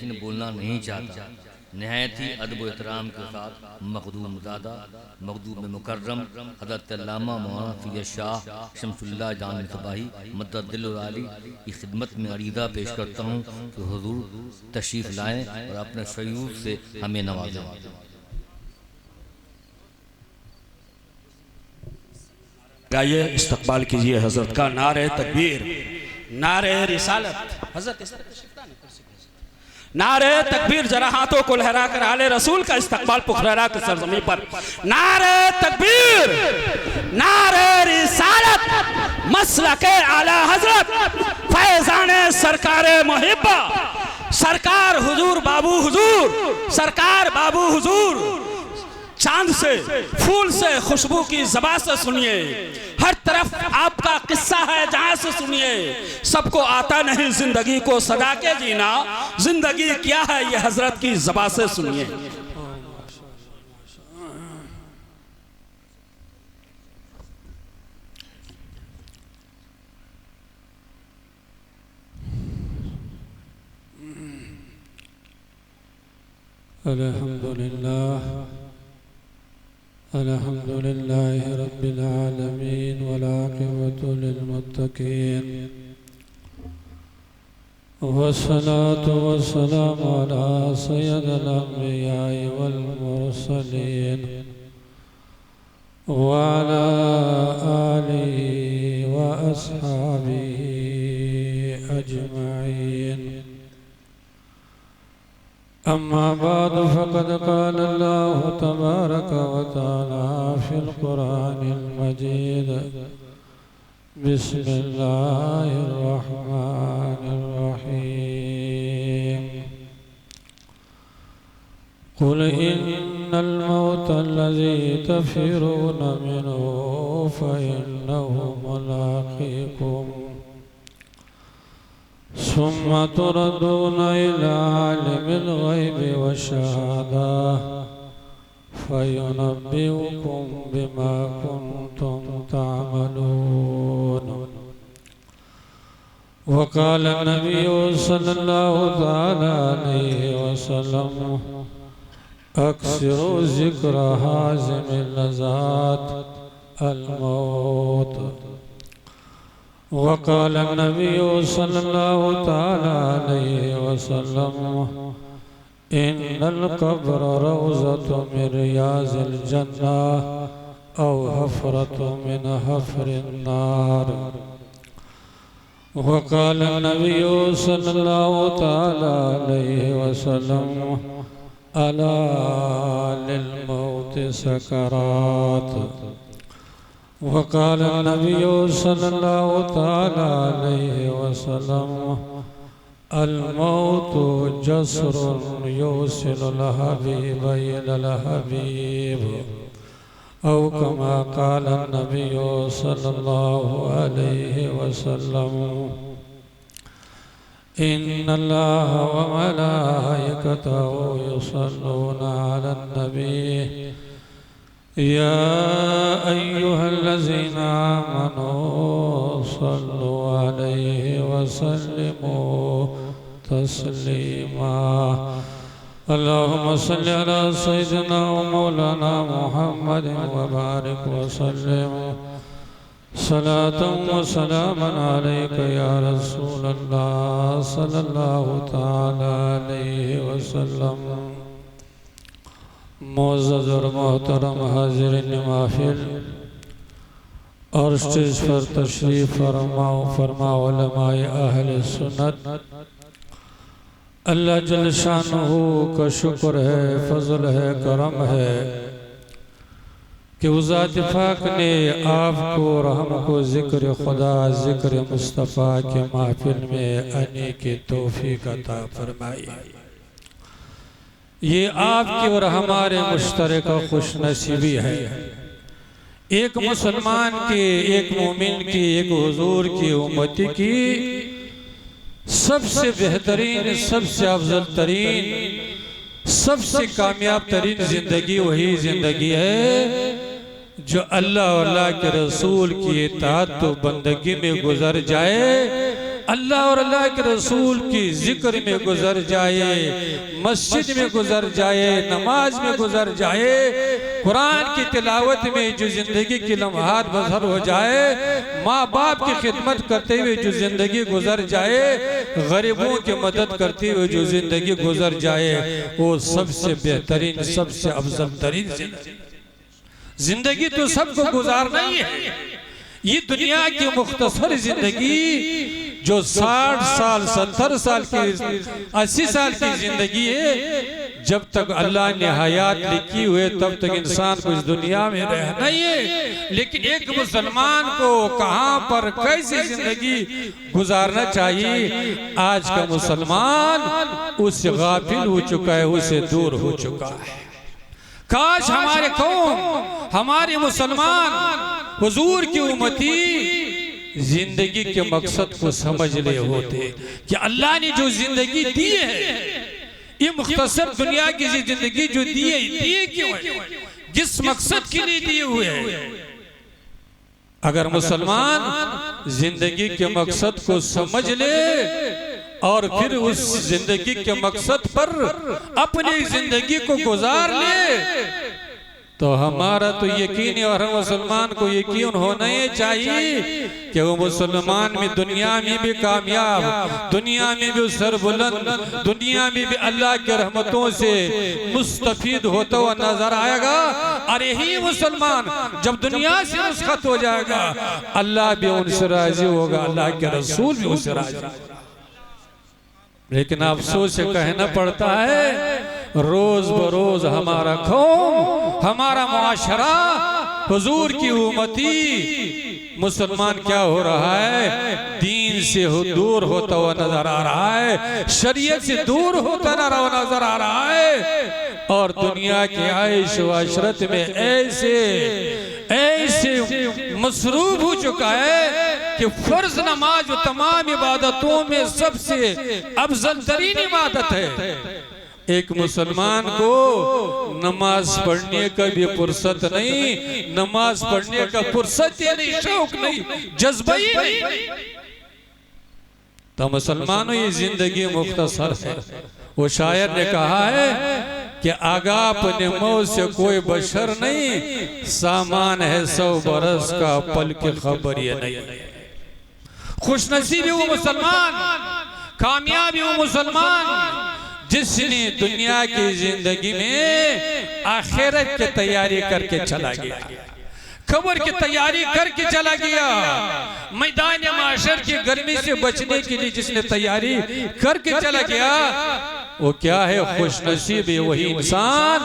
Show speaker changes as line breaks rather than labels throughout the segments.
लेकिन बोलना नहीं चाहता। नहायत ही अदब एहतराम के साथ मखदूम दादा मखदूम मुकर्रम हज़रत अल्लामा मौलाना सैयद शाह शमसुल्लाह जान मिसबाही मद्दद दिल और आली की खिदमत में अरीज़ा पेश करता हूँ कि हुजूर तशरीफ़ लाएँ और अपने शयूर से हमें नवाजें।
गाइए, इस्तकबाल कीजिए हजरत का। नारे तकबीर, नारे रिसालत। हजरत नारे तकबीर, जरा हाथों को लहरा कर आले रसूल का इस्तकबाल पुखरारा के सरजमी पर। नारे तकबीर, नारे रिसालत, मसलके आला हजरत फैजाने सरकारे मुहिब्बा, सरकार हुजूर बाबू हुजूर, सरकार बाबू हुजूर। चांद से फूल से खुशबू की ज़बान से सुनिए, हर तरफ आपका किस्सा है जहां से सुनिए। सबको आता नहीं जिंदगी को सजा के जीना, जिंदगी क्या है ये हजरत की ज़बान से सुनिए।
अल्हम्दुलिल्लाह अल्हम्दुलिल्लाह रब्बिल आलमीन वल आक़िबतु लिल मुत्तक़ीन वस्सलातु वस्सलामु अला सय्यिदिल अंबिया वल मुरसलीन व अला आलिहि व अस्हाबिहि अजमईन। अम्मा बाद फ़क़द क़ाल अल्लाहु तबारक व तआला फ़िल क़ुरानिल मजीद बिस्मिल्लाहिर रहमानिर रहीम। क़ुल इन्नल मौतल्लज़ी तफ़िरून मिन्हु फ़इन्नहु मुलाक़ीकुम सुम्मा तुरदूना इला आलिमिल ग़ैबि वश्शहादा फ़युनब्बिउकुम बिमा कुन्तुम तअमलून। वक़ाल नबिय्यु सल्लल्लाहु तआला अलैहि वसल्लम अक्सिरू ज़िक्र हाज़िमिल लज़्ज़ात अल मौत। वक़ाल नबिय्यु सल्लल्लाहु तआला अलैहि वसल्लम इन्नल क़ब्र रौज़तु मिन रियाज़िल जन्नह औ हफ़रतु मिन हफ़रिन नार। वक़ाल नबिय्यु सल्लल्लाहु तआला अलैहि वसल्लम अला लिल मौति सकरात। वक़ाल नबिय्यु सल्लल्लाहु तआला अलैहि वसल्लम अल मौतु जस्रुन युसिलुल हबीब इलल हबीब औ कमा क़ाल नबिय्यु सल्लल्लाहु अलैहि वसल्लम इन्नल्लाह व मलाइकतहु युसल्लूना अलन नबी या अय्युहल्लज़ीना आमनू सल्लु अलैहि वसल्लिमू तस्लीमा। अल्लाहुम्मा सल्लि अला सय्यिदिना व मौलाना मुहम्मदिन व बारिक व सल्लिम सलातन व सलामन अलैका या रसूलल्लाह सल्लल्लाहु तआला अलैहि वसल्लम। मोअज़्ज़ज़ और मोहतरम हाज़िरीन महफ़िल और स्टेज पर तशरीफ़ फरमा उलमाए अहले सुन्नत, अल्लाह जल शानहू का शुक्र है, फजल है, करम है कि उस ज़ात पाक ने आपको और हमको ज़िक्र खुदा ज़िक्र मुस्तफ़ा के महफ़िल में आने की तौफ़ीक़ अता फरमाई। ये आपकी और हमारे मुश्तरक खुशनसीबी है। एक मुसलमान की, एक मोमिन की, एक हुजूर की उम्मती की सबसे बेहतरीन, सबसे अफजल तरीन, सबसे कामयाब तरीन जिंदगी वही जिंदगी है जो अल्लाह और अल्लाह के रसूल की इताअत तो बंदगी में गुजर जाए, अल्लाह और अल्लाह के रसूल की जिक्र में गुजर जाए, मस्जिद में गुजर जाए, नमाज में गुजर जाए, कुरान की तिलावत में जो जिंदगी की लम्हात बसर हो जाए, माँ बाप की खिदमत करते हुए जो जिंदगी गुजर जाए, गरीबों की मदद करते हुए जो जिंदगी गुजर जाए, वो सबसे बेहतरीन, सबसे अफजल तरीन जिंदगी तो सबको गुजारना ही है। ये दुनिया की मुख्तसर जिंदगी जो 60 साल 70 साल की 80 साल की जिंदगी है, जब तक अल्लाह ने हयात लिखी हुए तब तक इंसान को इस दुनिया में रहना ही है। लेकिन एक मुसलमान को कहां पर कैसे जिंदगी गुजारना चाहिए, आज का मुसलमान उससे गाफिल हो चुका है, उससे दूर हो चुका है। काश हमारे कौम, हमारे मुसलमान, हुजूर की उम्मती जिंदगी के मकसद को समझ ले होते कि अल्लाह ने जो जिंदगी दी है, ये मुख्तसर दुनिया की जिंदगी जो दी है, दिए क्यों है, किस मकसद के लिए दिए हुए हैं। अगर मुसलमान जिंदगी के मकसद को समझ ले और फिर उस जिंदगी के मकसद पर अपनी जिंदगी को गुजार ले, तो हमारा तो यकीन है और मुसलमान को यकीन होना ही चाहिए कि वो मुसलमान में दुनिया में भी कामयाब, दुनिया में भी सरबुलंद, दुनिया में भी अल्लाह के रहमतों से मुस्तफीद होता हुआ नजर आएगा। और यही मुसलमान जब दुनिया से रुखसत हो जाएगा, अल्लाह भी उनसे राजी होगा, अल्लाह के रसूल भी उनसे राजी। लेकिन अफसोस से कहना पड़ता है, रोज बरोज हमारा कौम, हमारा मुआशरा, हुजूर की उम्मती मुसलमान क्या हो रहा है, दीन से दूर होता हुआ नजर आ रहा है, शरीयत से दूर होता नजर आ रहा है, और दुनिया के आयश व अशरत में ऐसे मसरूफ हो चुका है कि फर्ज नमाज और तमाम इबादतों में सबसे अफजल तरीन इबादत है। एक मुसलमान को नमाज पढ़ने का भी फुर्सत नहीं, नमाज पढ़ने का फुर्सत ही नहीं, शौक नहीं, जज्बा ही नहीं। तो मुसलमानों ये जिंदगी मुख्तसर है। वो शायर ने कहा है कि आगा अपने मौत से कोई बशर नहीं, सामान है 100 बरस का, पल की खबर ये नहीं। खुशनसीब वो मुसलमान, कामयाब वो मुसलमान जिसने दुनिया की जिंदगी में आखिरत की तैयारी करके चला गया, कब्र की तैयारी करके चला गया, मैदान माशर की गर्मी से बचने के लिए जिसने तैयारी करके चला गया, वो क्या है, खुशनसीब है वही इंसान,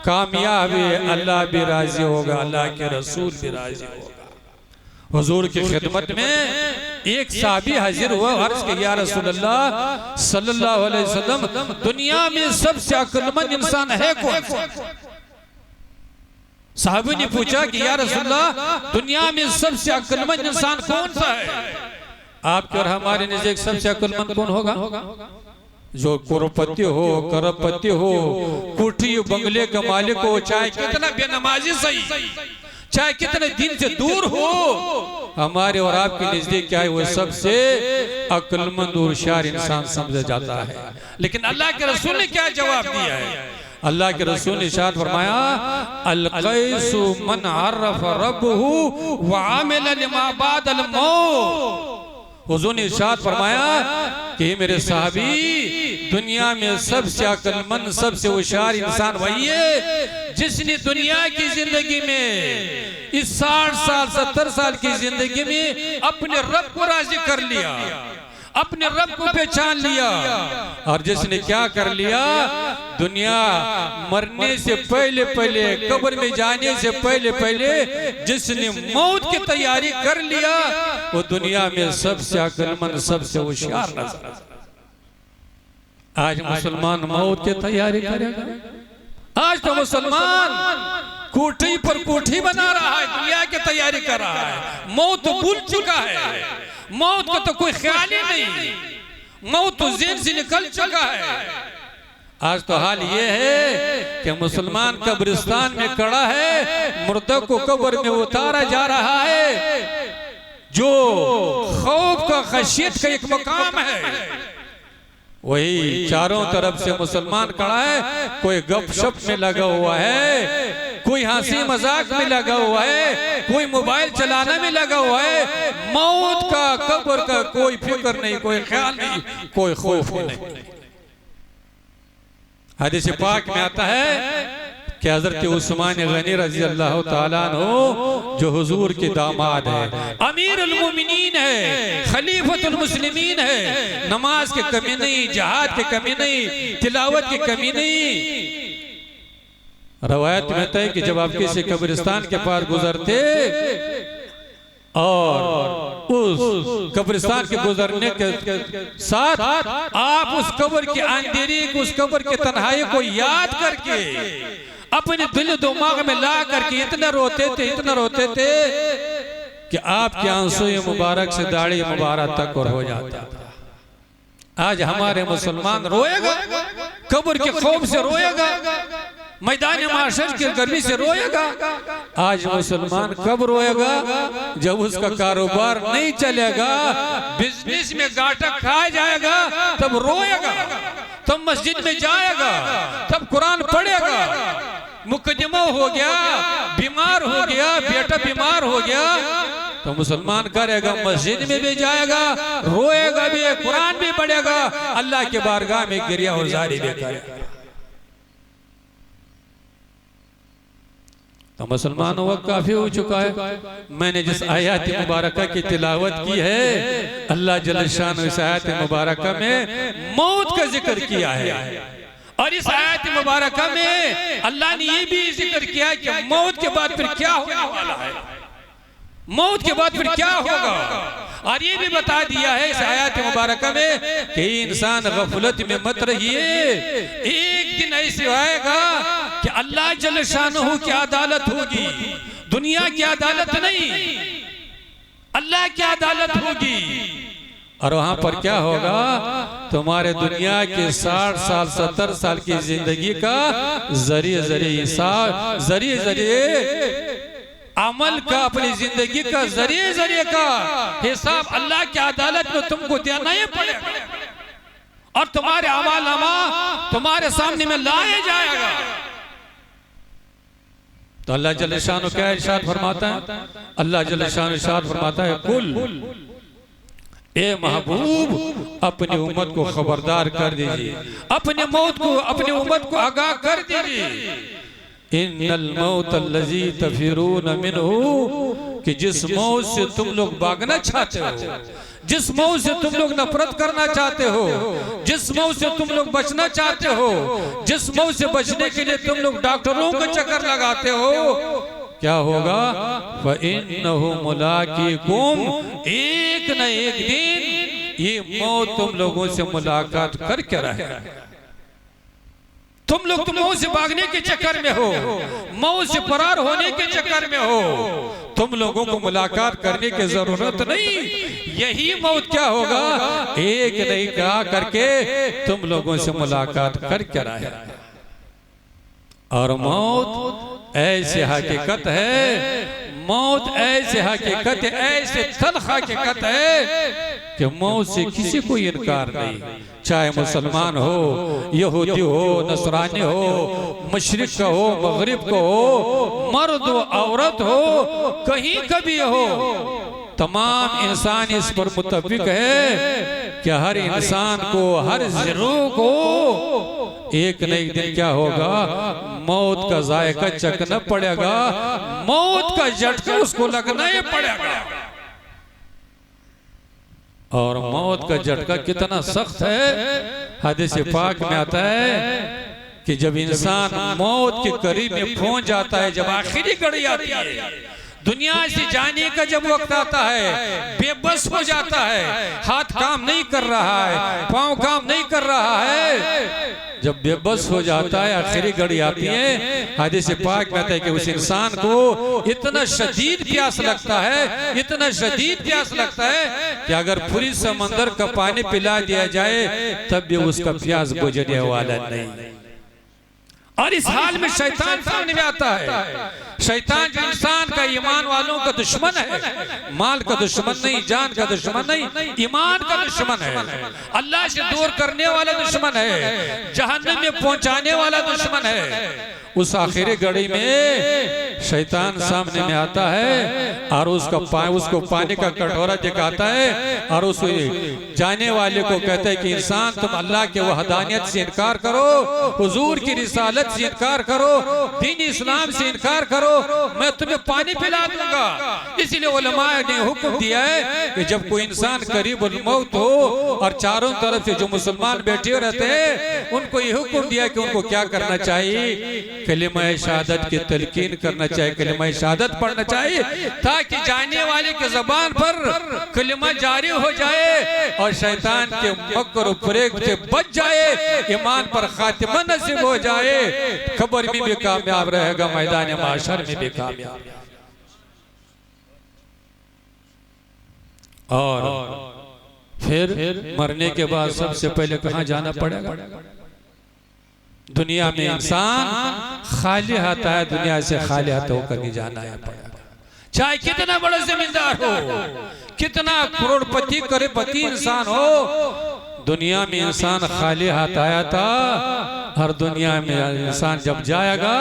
कामयाब है, अल्लाह भी राजी होगा, अल्लाह के रसूल भी राजी होगा। हुजूर की खिदमत में एक साहबी हाजिर हुआ, अर्ज के या रसूलल्लाह सल्लल्लाहु अलैहि वसल्लम, दुनिया में सबसे अक्लमंद इंसान है कौन? साहबी ने पूछा कि या रसूलल्लाह दुनिया में सबसे अक्लमंद इंसान कौन सा है? आपके और हमारे नजदीक सबसे अक्लमंद कौन होगा? जो करोड़पति हो, करपति हो, कोठी बंगले का मालिक हो, चाहे कितना बेनमाजी सही, चाहे कितने दिन से दूर हो, हमारे और आपके नजदीक क्या है, वो सबसे अक्लमंद और होशियार इंसान समझा जाता है। लेकिन अल्लाह के रसूल ने क्या जवाब दिया है? अल्लाह के रसूल ने इरशाद फरमाया, अल कैसु मन अरफ रब्बहु व आमिल लिमा बादल मौत। हुजूर ने इरशाद फरमाया कि मेरे साहबी, दुनिया में सबसे अक्लमंद, सबसे होशियार इंसान वही है जिसने दुनिया की जिंदगी में इस 60 साल 70 साल की जिंदगी में अपने रब को राजी कर लिया, अपने रब को पहचान लिया। और जिसने क्या कर लिया, दुनिया मरने से पहले पहले, कब्र में जाने से पहले पहले जिसने मौत की तैयारी कर लिया, वो दुनिया में सबसे अक्लमंद, सबसे होशियार नजर। आज मुसलमान मौत की तैयारी करेगा। आज तो मुसलमान कोठी पर कोठी बना रहा है, दुनिया की तैयारी कर रहा है, मौत तो भूल चुका है, मौत का तो कोई ख्याल ही नहीं, मौत तो ज़हन से निकल चुका है। आज तो हाल ये है कि मुसलमान कब्रिस्तान में खड़ा है, मुर्दा को कब्र में उतारा जा रहा है, जो खौफ का खशियत का एक मकाम है, वही चारों तरफ से मुसलमान खड़ा है। कोई गपशप में लगा हुआ है, कोई हंसी मजाक में लगा हुआ है, कोई मोबाइल चलाने में लगा हुआ है। मौत का, कब्र का कोई फिक्र नहीं, कोई ख्याल नहीं, कोई खौफ नहीं। हदीस पाक में आता है कि हजरत उस्मान गनी रजी अल्लाह ताला अन्हु जो हुजूर के दामाद है, अमीरुल मोमिनीन है, खलीफतुल मुस्लिमीन है, नमाज के कमी नहीं, जहाद के कमी नहीं, तिलावत की कमी नहीं। रवायत में है कि जब आप किसी कब्रिस्तान के पास गुजरते और उस कब्रिस्तान के गुजरने के साथ आप उस कब्र की अंधेरी, उस कब्र की तन्हाई को याद करके अपने दिल दिमाग में ला करके इतना रोते थे कि आपके आंसू मुबारक से दाढ़ी मुबारक तक और हो जाता था। आज हमारे मुसलमान रोएगा, कब्र के खौफ से रोएगा, मैदान माशर की गर्मी से रोएगा। आज मुसलमान कब रोएगा? जब उसका कारोबार नहीं चलेगा, बिजनेस में घाटा खा जाएगा, तब रोएगा, तब मस्जिद में जाएगा, तब कुरान पढ़ेगा। मुकदमा हो गया, बीमार हो गया, बेटा बीमार हो गया, तो मुसलमान करेगा, मस्जिद में भी जाएगा, रोएगा भी, कुरान भी पढ़ेगा, अल्लाह के बारगाह में गिरिया और जारी भी करेगा। तो मुसलमानों वक्त काफी हो चुका है। मैंने जिस आयत मुबारका की तिलावत की है, अल्लाह जल्ल शान इस आयत मुबारका में मौत का जिक्र किया है, और इस आयत मुबारका में अल्लाह ने ये भी जिक्र किया कि मौत के बाद फिर क्या होने वाला है, मौत के बाद फिर क्या होगा। और ये भी बता दिया है इस आयत मुबारका में कि इंसान गफलत में मत रहिए, एक दिन ऐसे आएगा कि अल्लाह जल्ल शानहू की अदालत होगी, दुनिया की अदालत नहीं, अल्लाह की अदालत होगी। और वहां पर क्या होगा? तुम्हारे दुनिया के 60 साल 70 साल की जिंदगी का जरिए अमल का, अपनी जिंदगी का जरिए का हिसाब अल्लाह की अदालत में तुमको देना ही पड़ेगा, और तुम्हारे अमालनामा तुम्हारे सामने में लाया जाएगा। तो अल्लाह जल्ल शान क्या इरशाद फरमाता है? अल्लाह जल्ल शान इरशाद फरमाता है, कुल ए महबूब अपनी उम्मत को खबरदार कर दीजिए, अपने मौत को, अपनी उम्मत को आगाह कर दीजिए। इन्नल मौत अल्लज़ी तफिरून मिन्हु, कि जिस मौत से तुम लोग भागना चाहते हो, जिस मौत से तुम लोग नफरत करना चाहते हो, जिस मौत से तुम लोग बचना चाहते हो, जिस मौत से बचने के लिए तुम लोग डॉक्टरों का चक्कर लगाते हो, क्या होगा? फ़इन्नहु मुलाक़ीकुम, एक न एक दिन ये मौत तुम लोगों से मुलाकात करके रहेगा। तुम लोग तो मौत से भागने के चक्कर में हो, मौत से फरार होने के चक्कर में हो, तुम लोगों को मुलाकात करने की जरूरत नहीं। यही मौत क्या होगा? एक नहीं कहा करके तुम लोगों से मुलाकात करके रहे। और मौत ऐसी हकीकत है, मौत ऐसी हकीकत है, ऐसे तल्ख हकीकत है कि मौत से किसी को इनकार नहीं, चाहे मुसलमान हो, यहूदी हो, नसरानी हो, मशरिक का हो, मगरिब का हो, मर्द हो, औरत हो, कहीं कभी हो, तमाम इंसान इस पर मुत्तफिक है कि हर इंसान को, हर ज़रू को एक न एक दिन क्या होगा? मौत का जायका चखना पड़ेगा, मौत का झटका उसको लगना ही पड़ेगा। और मौत का झटका कितना सख्त है, हदीस पाक में आता है कि जब इंसान मौत के करीब में पहुंच जाता है, जब आखिरी घड़ी आती है, दुनिया से जाने का जब वक्त आता है, बेबस हो जाता है, हाथ काम नहीं कर रहा है, पांव काम नहीं कर रहा है, जब बेबस हो जाता है, आखिरी घड़ी आती है, हदीस पाक में आता है कि उस इंसान को इतना शदीद प्यास लगता है, इतना शदीद प्यास लगता है कि अगर पूरी समंदर का पानी पिला दिया जाए तब भी उसका प्यास बुझने वाला नहीं। और इस हाल में शैतान सामने में आता है। शैतान जो इंसान का, ईमान वालों का दुश्मन है, माल का दुश्मन नहीं, जान का दुश्मन नहीं, ईमान का दुश्मन है, अल्लाह से दूर करने वाला दुश्मन है, जहन्नम में पहुंचाने वाला दुश्मन है। उस आखिरी घड़ी में शैतान सामने में आता है और उसको पानी का कटोरा दिखाता है और उस जाने वाले को कहता है कि इंसान तुम अल्लाह के वहदानियत से इनकार करो, हुजूर की रिसालत से इनकार करो, दीन इस्लाम से इनकार करो, मैं तुम्हें पानी पिला दूंगा। इसलिए उलमा ने हुक्म दिया है कि जब कोई इंसान करीबुल मौत हो और चारों तरफ से जो मुसलमान बैठे रहते हैं उनको ये हुक्म दिया कि उनको क्या करना चाहिए, कलिमा शहादत की तलकीन करना चाहिए, कलिमा शहादत पढ़ना चाहिए ताकि जाने वाले के ज़बान पर कलिमा जारी हो जाए और शैतान के मकर और फरेब से बच जाए, ईमान पर खातिमा नसीब हो जाए, कब्र में भी कामयाब रहेगा, मैदान माशर में भी कामयाब। और फिर मरने के बाद सबसे पहले कहाँ जाना पड़ेगा? दुनिया में इंसान खाली हाथ है, दुनिया से खाली हाथ होकर नहीं जाना है पड़ेगा। चाहे कितना बड़ा जमींदार हो, कितना करोड़पति करोड़पति इंसान हो, दुनिया में इंसान खाली हाथ आया था। हर दुनिया में इंसान जब जाएगा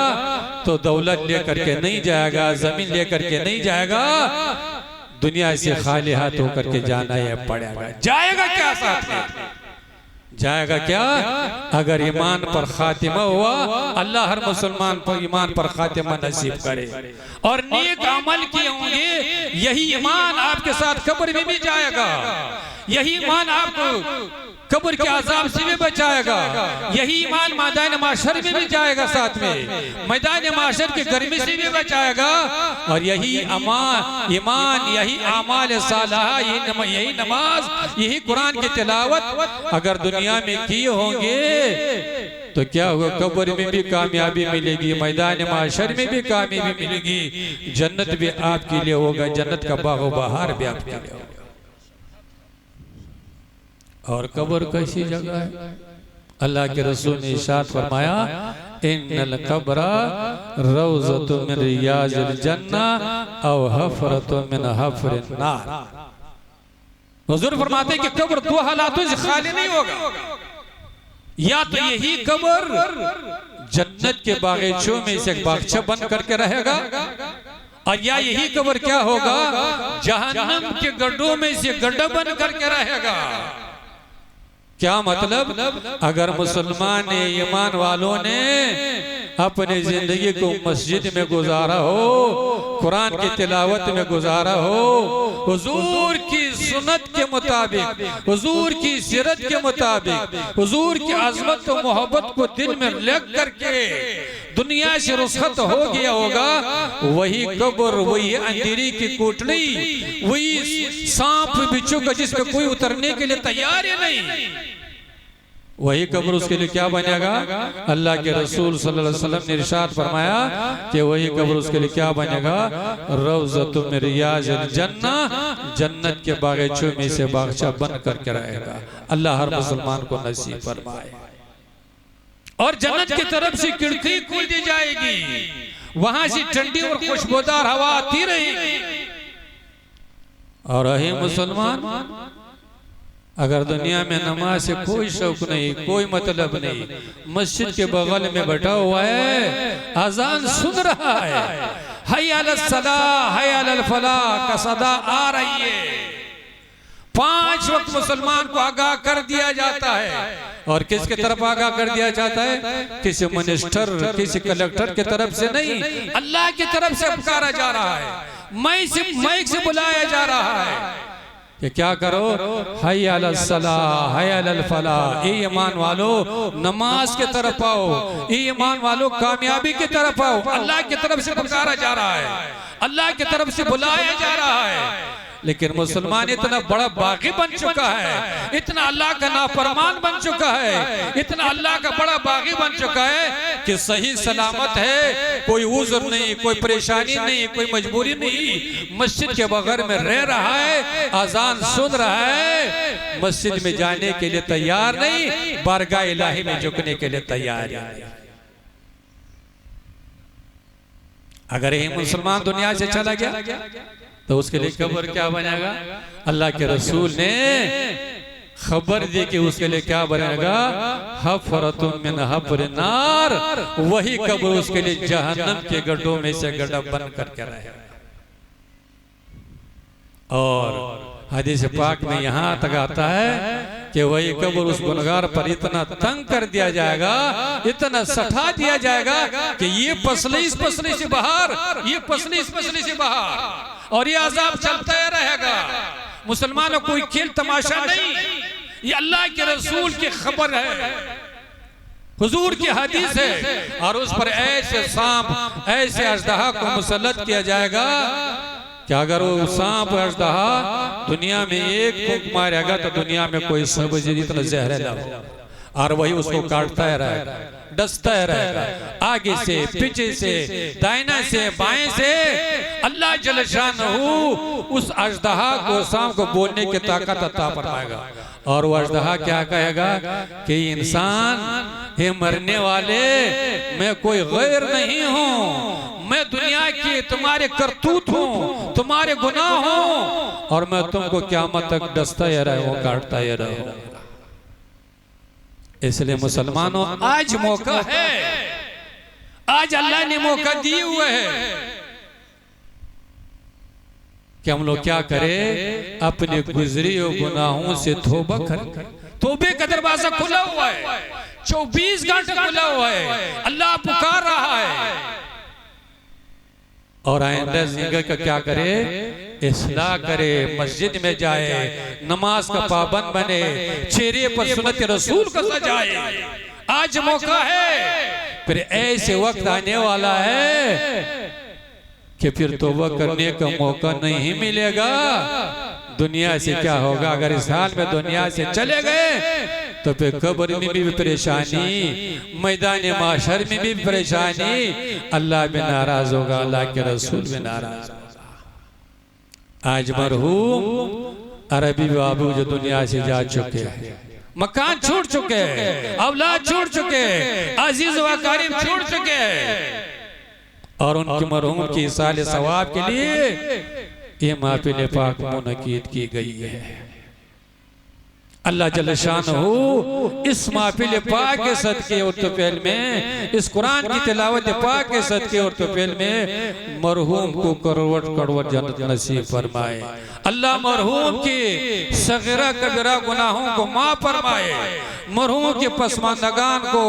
तो दौलत लेकर के नहीं जाएगा, जमीन लेकर के नहीं जाएगा, दुनिया से खाली हाथ होकर के जाना है पड़ेगा। जाएगा क्या साथ में? जाएगा क्या? अगर ईमान पर खातिमा हुआ, अल्लाह हर मुसलमान पर ईमान पर खातिमा नसीब करे और नेक अमल किए होंगे, यही ईमान आपके साथ कब्र में भी जाएगा, यही ईमान आपको कब्र के अजाब से भी बचाएगा, यही ईमान मैदान माशर में भी जाएगा, साथ में मैदान माशर की गर्मी से भी बचाएगा। और यही ईमान, यही आमाल सालहा, यही नमाज, यही कुरान की तिलावत अगर दुनिया में किए होंगे तो क्या हुआ, कब्र में भी कामयाबी मिलेगी, मैदान माशर में भी कामयाबी मिलेगी, जन्नत भी आपके लिए होगा, जन्नत का बागो बहार भी आपके लिए होगा। और कब्र कैसी जगह है? अल्लाह के रसूल ने इरशाद फरमाया, इन्नल कब्रा रौज़तुम मिन रियाज़िल जन्नह औ हफ़रतुम मिन हफ़रिन नार। हुज़ूर फरमाते हैं कि कब्र दो हालातों से खाली नहीं होगा, या तो यही कब्र जन्नत के बागीचों में से एक बागीचा बन करके रहेगा, और या यही कब्र क्या होगा, जहन्नम के गड्ढों में से गड्ढा बन करके रहेगा। क्या मतलब? अगर मुसलमान ने, ईमान वालों ने अपनी जिंदगी को मस्जिद में गुजारा हो, कुरान की तिलावत में गुजारा हो, हुजूर की सुन्नत के मुताबिक, हुजूर की सीरत के मुताबिक, हुजूर की अज़मत और मोहब्बत को दिल में लग करके दुनिया से रुखसत हो गया होगा, वही कब्र, वही अंधेरी की कोठरी, वही सांप बिच्छू का जिसमें कोई उतरने के लिए तैयार ही नहीं, वही कब्र उसके लिए क्या बनेगा? अल्लाह के रसूल सल्लल्लाहु अलैहि वसल्लम ने इरशाद फरमाया कि वही कब्र उसके लिए क्या बनेगा? रौज़तुम मिन रियाज़िल जन्नह, जन्नत के बागीचों में से बागीचा बन करके रहेगा। अल्लाह हर मुसलमान को नसीब फरमाए। और जन्नत की तरफ से खिड़की खोल दी जाएगी, वहां से ठंडी और खुशबूदार हवा आती रहेगी। और रहे मुसलमान, अगर दुनिया में नमाज से कोई शौक नहीं, कोई मतलब नहीं, मस्जिद के बगल में बैठा हुआ है, अजान सुन रहा है, हय्या अलस सलाह हय्या अलल फलाह का सदा आ रही है, 5 वक्त मुसलमान को आगाह कर दिया जाता है। और किसके तरफ आगाह कर दिया जाता है? किसी मिनिस्टर, किसी कलेक्टर की तरफ से नहीं, अल्लाह की तरफ से पुकारा जा रहा है, माइक से बुलाया जा रहा है कि क्या करो, हय्या अलस सलाह हय्या अलल फलाह, ईमान वालो नमाज की तरफ आओ, ईमान वालो कामयाबी की तरफ आओ। अल्लाह की तरफ से पुकारा जा रहा है, अल्लाह की तरफ से बुलाया जा रहा है। लेकिन मुसलमान इतना बड़ा बागी बन चुका है, इतना अल्लाह का नाफरमान बन चुका है, इतना अल्लाह का बड़ा बागी बन चुका है कि सही सलामत है, कोई उज़्र नहीं, कोई परेशानी नहीं, कोई मजबूरी नहीं, मस्जिद के बगैर में रह रहा है, अजान सुन रहा है, मस्जिद में जाने के लिए तैयार नहीं, बारगाह इलाही में झुकने के लिए तैयार है। अगर ये मुसलमान दुनिया से चला गया तो उसके लिए कब्र क्या बनेगा? अल्लाह के रसूल ने खबर दी कि उसके लिए क्या बनेगा? हफरतुम मिन हफर नार, वही कब्र उसके लिए जहन्नम के गड्ढों में से गड्ढा बन करके रहेगा। और हदीस पाक में यहाँ तक आता है कि वही कब्र उस गुनहगार पर इतना तंग कर दिया जाएगा, इतना सटा दिया जाएगा कि ये पसली इस पसली से बाहर, ये पसली इस पसली से बाहर, और ये अजाब चलता ही रहेगा। मुसलमानों कोई खेल तमाशा नहीं, ये अल्लाह के रसूल की खबर है, हुजूर की हदीस है। और उस पर ऐसे सांप, ऐसे अजदहा को मुसल्लत किया जाएगा कि अगर वो सांप अजदहा दुनिया में एक फूंक मारेगा तो दुनिया में कोई सब्जी इतना जहरीला हो, और वही उसको काटता है रहेगा, डसता है रहेगा, आगे से पीछे से दाहिना से बाएं से। अल्लाह जल शानहू उस अजदहा को, सांप को बोलने की ताकत अता फरमाएगा। और वो अजदहा क्या कहेगा कि इंसान हे मरने वाले, मैं कोई गैर नहीं हूँ, मैं दुनिया की तुम्हारे करतूत हूँ, तुम्हारे गुनाह हूँ, और मैं तुमको क़यामत तक डसता ही रहूँ, काटता ही रहूँ। इसलिए मुसलमानों आज मौका है, आज अल्लाह ने मौका दिए हुए है कि हम लोग क्या करें, अपने गुजरी हुए गुनाहों से तौबा करें। तौबे का दरवाजा खुला हुआ है, 24 घंटे खुला हुआ है, अल्लाह पुकार रहा है। और आइंदा जिंदगी का क्या करे, इस्लाह करे, मस्जिद में जाए, नमाज का पाबंद बने, चेहरे पर सुन्नत रसूल का सजाए। आज मौका है, फिर ऐसे वक्त आने वाला है कि फिर तौबा करने का मौका नहीं मिलेगा। दुनिया से क्या होगा? अगर इस हाल में दुनिया से चले गए तो फिर कब्र में भी परेशानी, मैदान माशर में भी परेशानी, अल्लाह भी नाराज होगा, अल्लाह के रसूल भी नाराज होगा। आज मरहूम अरबी बाबू जो दुनिया से जा चुके हैं, मकान छोड़ चुके हैं, औलाद छोड़ चुके हैं, अजीज व करीब छोड़ चुके हैं, और उनके मरहूम की इसाले सवाब के लिए ये महफिल पाक मुनक़िद की गई है। अल्लाह जल शानहू इस महफिल पाक के सदके और तौफील में, इस कुरान की तिलावत पाक के सदके और तौफील में मरहूम को करवट करवट जन्नत नसीब फरमाए। अल्लाह मरहूम की सगीरा कबीरा गुनाहों को माफ फरमाए, मरहूम के पसमानदगान को,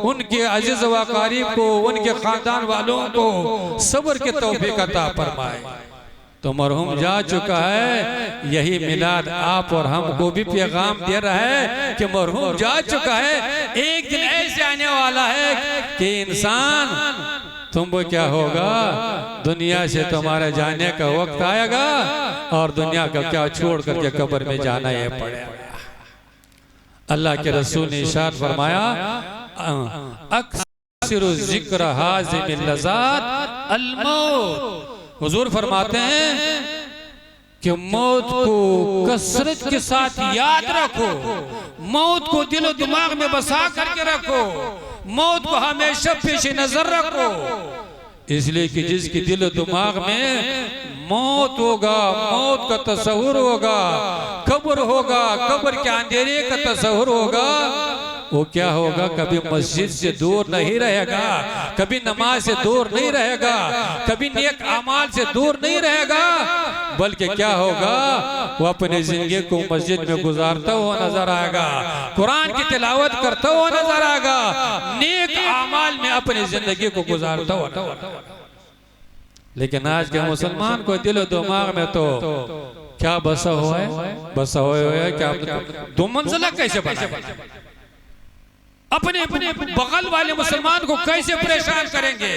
उनके अजीज व करीब को, उनके खानदान वालों को सब्र के तौफीक अता फरमाए। तो मरहूम जा चुका है, यही मिलाद आप और हमको भी पैगाम दे रहा है कि मरहूम जा चुका है। एक दिन ऐसे आने वाला है कि इंसान तुमको क्या होगा, दुनिया से तुम्हारे जाने का वक्त आएगा और दुनिया का क्या छोड़ करके कब्र में जाना है पड़ेगा। अल्लाह के रसूल ने इरशाद फरमाया, अक्सर जिक्र हाज़िमिल लज़ात अल मौत। हुजूर फरमाते हैं कि मौत को कसरत के साथ याद रखो, मौत को दिलो दिमाग में बसा करके रखो, मौत को हमेशा पेश नजर रखो, इसलिए कि जिसके दिलो दिमाग में मौत होगा, मौत का तस्वुर होगा, कब्र होगा, कब्र के अंधेरे का तस्वुर होगा, वो क्या होगा, कभी मस्जिद से दूर नहीं रहेगा, कभी नमाज से दूर नहीं रहेगा, कभी नेक अमाल से दूर नहीं रहेगा, बल्कि क्या होगा, वो अपनी जिंदगी को मस्जिद में गुजारता हुआ नजर आएगा, कुरान की तिलावत करता हुआ नजर आएगा, नेक अमाल में अपनी जिंदगी को गुजारता हुआ। लेकिन आज के मुसलमान को दिल दिमाग में तो क्या बसा हुआ है, बसा हुआ है क्या, दो मंजिला कैसे बना, अपने अपने बगल वाले मुसलमान को कैसे परेशान करेंगे,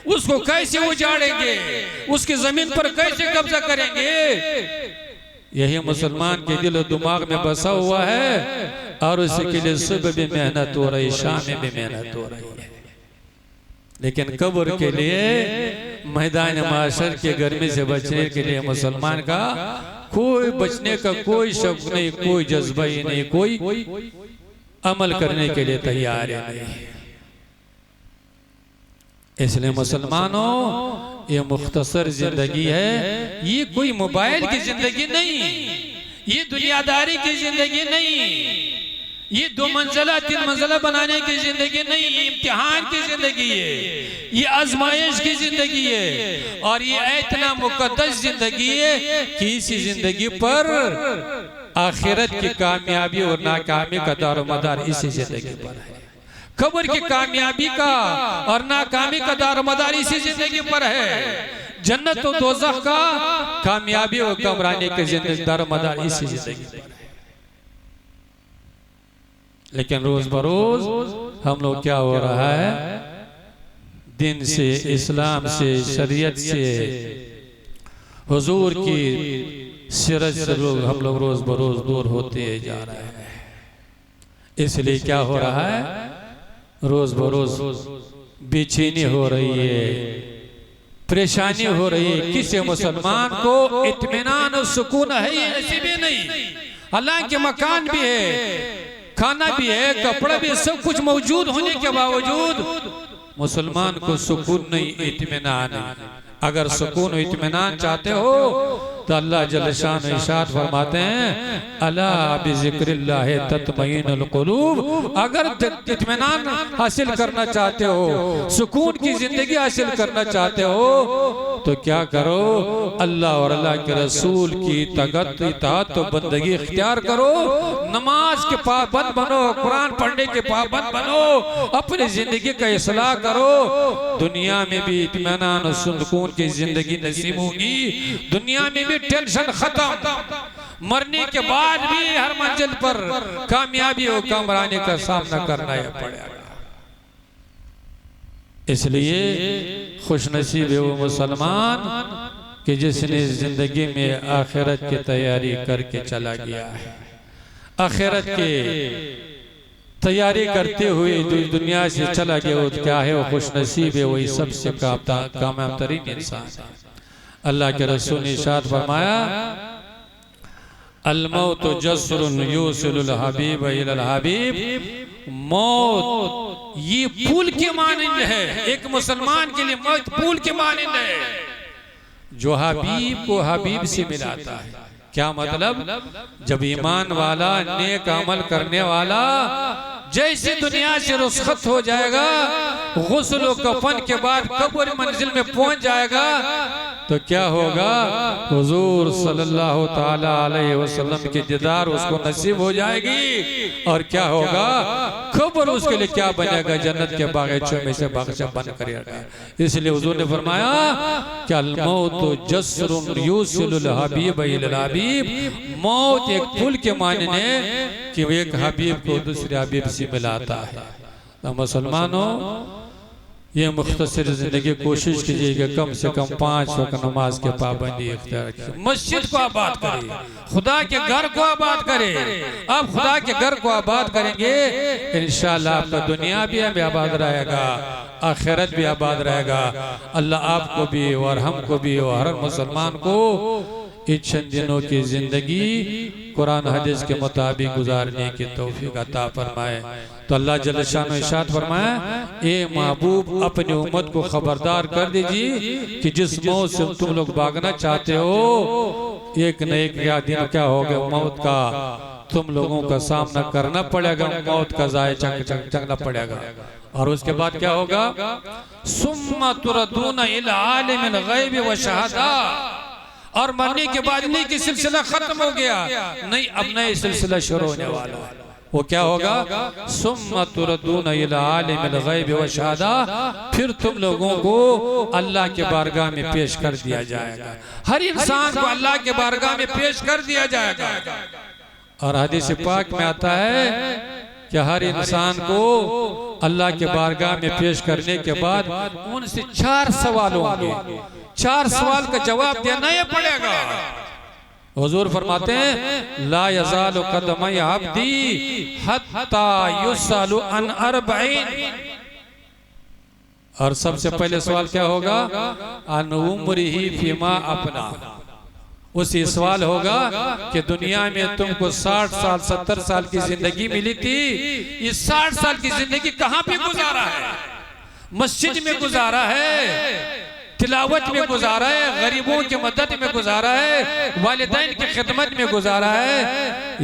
उसको कैसे उजाड़ेंगे, उसकी जमीन पर कैसे कब्जा करेंगे, यही मुसलमान के दिल और दिमाग में बसा हुआ है। और उसी के लिए सुबह भी मेहनत हो रही, शाम में भी मेहनत हो रही है, लेकिन कब्र के लिए, मैदान माशर के गर्मी से बचने के लिए मुसलमान का कोई बचने का कोई शौक नहीं, कोई जज्बा ही नहीं, कोई अमल करने के लिए तैयार है नहीं। इसलिए मुसलमानों, ये मुख्तसर जिंदगी है, ये कोई मोबाइल की जिंदगी नहीं, ये दुनियादारी की जिंदगी नहीं, ये 2 मंजिला 3 मंजिला बनाने की जिंदगी नहीं, ये इम्तिहान की जिंदगी है, ये आजमाइश की जिंदगी है। और ये इतना मुकद्दस जिंदगी है कि इसी जिंदगी पर आखिरत की कामयाबी और नाकामी का दारोमदार इसी जिंदगी पर है। कब्र की कामयाबी का और नाकामी का दारोमदार इसी जिंदगी पर है। जन्नत और दोज़ख का कामयाबी और कमरानी के जिंदगी दारोमदार इसी जिंदगी पर है। लेकिन रोज बरोज हम लोग क्या हो रहा है, दिन से, इस्लाम से, शरीयत से, हुजूर की सीरत से हम लोग रोज बरोज दूर होते जा रहे हैं। इसलिए क्या हो रहा है, रोज बरोज बेचैनी हो रही है, परेशानी हो रही है। किसी मुसलमान को इत्मीनान और सुकून है ये नसीब ही नहीं। हालांकि मकान भी है, खाना भी है, कपड़ा भी है, सब कुछ मौजूद होने के बावजूद मुसलमान को सुकून नहीं, इत्मीनान नहीं। अगर सुकून और इत्मीनान चाहते हो तो अल्लाह जल्ल शान इरशाद फरमाते हैं, अला बिज़िक्रिल्लाह तत्मइनुल कुलूब। अगर इत्मीनान हासिल करना चाहते हो, सुकून की जिंदगी हासिल करना चाहते हो, तो क्या करो, अल्लाह और अल्लाह के रसूल की इताअत तो बंदगी इख्तियार करो, नमाज के पाबंद बनो, कुरान पढ़ने के पाबंद बनो, अपनी जिंदगी का इस्लाह करो। दुनिया में भी इत्मीनान और सुकून की जिंदगी नसीब होगी, दुनिया में भी टेंशन खत्म, मरने के बाद भी हर मंजिल पर कामयाबी और कामरानी का सामना करना पड़ेगा। इसलिए खुशनसीब है वो मुसलमान कि जिसने जिंदगी में आखिरत की तैयारी करके चला गया है। आखिरत के तैयारी करते हुए दुनिया से चला गया, वो क्या है, वो खुशनसीब है, वही सबसे कामयाब तरीन इंसान है। अल्लाह के रसूल ने इरशाद फरमाया, अल मौत जस्रुन युसिलुल हबीब इलल हबीब। मौत ये पुल के मानंद है, एक मुसलमान के लिए मौत पुल के मानंद है, जो हबीब को हबीब से मिलाता है। क्या मतलब, जब ईमान वाला, नेक अमल करने वाला जैसे दुनिया से रुखसत हो जाएगा, गुस्ल और कफन के बाद कब्र मंजिल में पहुंच जाएगा, तो क्या होगा, हुजूर सल्लल्लाहु ताला अलैहि वसल्लम की दीदार उसको नसीब हो जाएगी। और क्या होगा, कब्र उसके लिए क्या बनेगा, जन्नत के बागीचों में से बागीचा बन करेगा। इसलिए हुजूर ने फरमाया कि अल मौत जस्रुन युसिलुल हबीब इलल हबीब। मौत एक पुल के मानने कि एक हबीब को दूसरे हबीब से मिलाता है। तो मुसलमानों, ये मुख्तसर जिंदगी कोशिश कीजिएगा कम से कम 5 वक्त नमाज के पाबंदी इख्तियार कीजिए। मस्जिद को आबाद करें, खुदा के घर को आबाद करें। अब खुदा के घर को आबाद करेंगे, इंशाअल्लाह आपका दुनिया भी आबाद रहेगा, आखिरत भी आबाद रहेगा। अल्लाह आपको भी और हमको भी और हर मुसलमान को इन चंद दिनों की जिंदगी कुरान हदीस के मुताबिक गुजारने की तौफीक अता फरमाए। तो अल्लाह जल्ल शान इरशाद फरमाया, ए महबूब अपनी उम्मत को खबरदार कर दीजिए कि जिस मौत से तुम लोग भागना चाहते हो, एक न एक दिन क्या होगा, मौत का तुम लोगों का सामना करना पड़ेगा, मौत का जायका चखना पड़ेगा। और उसके बाद क्या होगा, सुम्मा तुरदूना इला आलिमिल गैब व शहादा। और मरने के बाद नहीं कि सिलसिला खत्म हो गया, नहीं, अब नए सिलसिला शुरू होने वाला है। वो क्या होगा, सुम्मा तुरदूना इला आलिमिल गैब व शहादा। फिर तुम लोगों को अल्लाह के बारगाह में पेश कर दिया जाएगा। हर इंसान को अल्लाह के बारगाह में पेश कर दिया जाएगा। और हदीस पाक में आता है कि हर इंसान को अल्लाह के बारगाह में पेश करने के बाद उनसे 4 सवाल होंगे। 4 सवाल का जवाब देना ही पड़ेगा। हुजूर फरमाते हैं, ला यज़ालु क़दम अब्दी हत्ता युसअलु अन अर्बईन। और सबसे पहले सवाल क्या होगा, अन उम्रिही फीमा अपना। उसी सवाल होगा कि दुनिया में तुमको 60 साल 70 साल की जिंदगी मिली थी, इस 60 साल की जिंदगी कहां पे गुजारा है। मस्जिद में गुजारा है, तिलावत में गुजारा है, गरीबों की मदद में गुजारा है, वालिदैन की खिदमत में गुजारा है,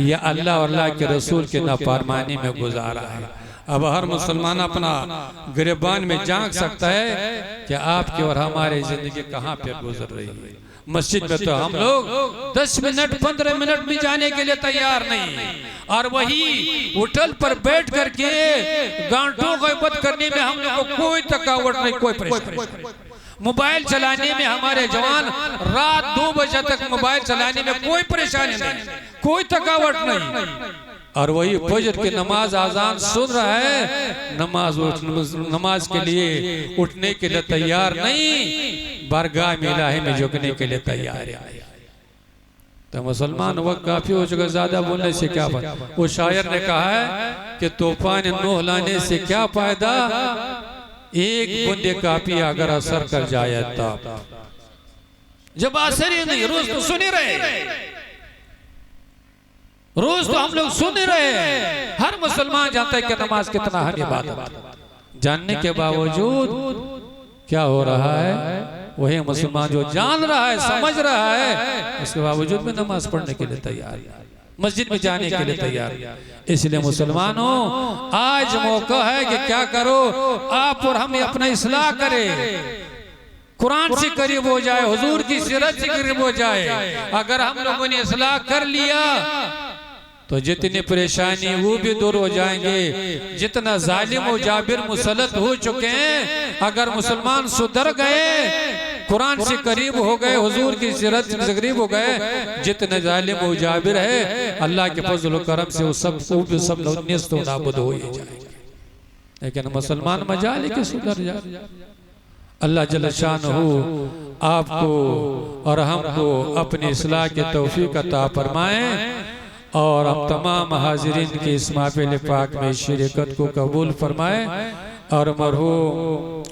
या अल्लाह और अल्लाह के रसूल के नाफरमानी में गुजारा है। अब हर मुसलमान अपना गिरबान में झांक सकता है कि आपकी और हमारी जिंदगी कहाँ पे गुजर रही है। मस्जिद में तो हम लोग 10 मिनट 15 मिनट भी जाने के लिए तैयार नहीं, और वही होटल पर बैठ करके गांठों को इबादत करने में हम लोग को कोई थकावट नहीं, कोई परेशानी। मोबाइल चलाने में हमारे जवान रात 2 बजे तक मोबाइल चलाने में कोई परेशानी नहीं, कोई थकावट नहीं, और वही फजर की नमाज आजान सुन रहा है, नमाज के लिए उठने के लिए तैयार नहीं, बारगाह में इलाही में झुकने के लिए तैयार है। तो मुसलमान वक्त काफी हो चुका, ज्यादा बोलने से क्या फायदा। वो शायर ने कहा है कि तूफान नूह लाने से क्या फायदा, एक बूंदे काफी अगर असर कर जाए तब। जब असर ही नहीं, रोज तो सुन ही रहे, रोज तो हम लोग सुन रहे हैं। हर मुसलमान जानता है कि नमाज कितना अहम इबादत, जानने के बावजूद क्या हो रहा है, वही मुसलमान जो जान रहा है, समझ रहा है, उसके बावजूद भी नमाज पढ़ने के लिए तैयार, मस्जिद में जाने के लिए तैयार। इसलिए मुसलमानों, आज मौका है कि क्या करो, आप और हम अपना इस्लाह करें, कुरान से करीब हो जाए, हुजूर की सीरत से करीब हो जाए। अगर हम लोगों ने इस्लाह कर लिया तो जितनी परेशानी वो भी दूर हो जाएंगे। जितना जालिम और जाबिर मुसलत हो चुके हैं, अगर मुसलमान सुधर गए, कुरान से करीब हो गए, हुजूर की सीरत से करीब हो गए, जितने जालिम और जाबिर है, अल्लाह के फजल और करम से वो सब नेस्त व नाबूद हो ही जाएंगे। लेकिन मुसलमान मजाल के सुधर जाए। अल्लाह जल्ल शानहू आपको और हमको अपनी इस्लाह की तौफीक अता फरमाए, और हम तमाम हाजिरीन की इस महफिल पाक में शिरकत को कबूल फरमाए। और मरहूम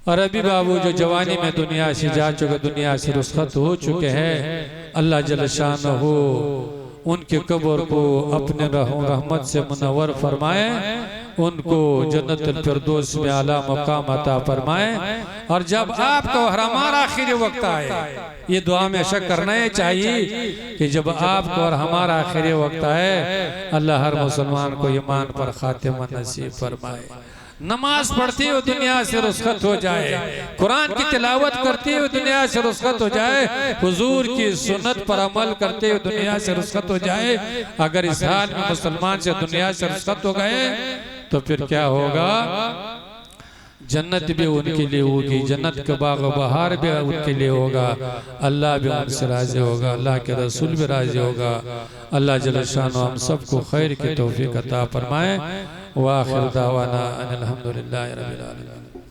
अरबी बाबू जो जवानी में दुनिया से जा चुके, दुनिया से रुखसत हो चुके हैं, अल्लाह जल्ल शानहू उनके कब्र को अपने रहमत से मुनव्वर फरमाए, उनको जन्नतुल फिरदौस में आला मकाम अता फरमाए। और जब आपका और हमारा आखिरी वक्त आए, ये दुआ में शक करना ही चाहिए कि जब आपका और हमारा आखिरी वक्त आए, अल्लाह हर मुसलमान को ईमान पर खातिमा नसीब फरमाए। नमाज पढ़ते हुए दुनिया से रुखसत हो जाए, कुरान की तिलावत करते हुए दुनिया से रुखसत हो जाए, हुजूर की सुन्नत पर अमल करते हुए दुनिया से रुखसत हो जाए। अगर इस हाल में मुसलमान से दुनिया से रुखसत हो गए तो फिर क्या होगा, जन्नत भी उनके लिए होगी, जन्नत का बाग बहार भी उनके लिए होगा, अल्लाह भी उनसे राजी होगा, अल्लाह के रसूल भी राजी होगा। अल्लाह जल्ल शानो हम सबको खैर की तौफीक अता फरमाए। व आखिर दावाना अनिल हम्दुलिल्लाहि रब्बिल आलमीन।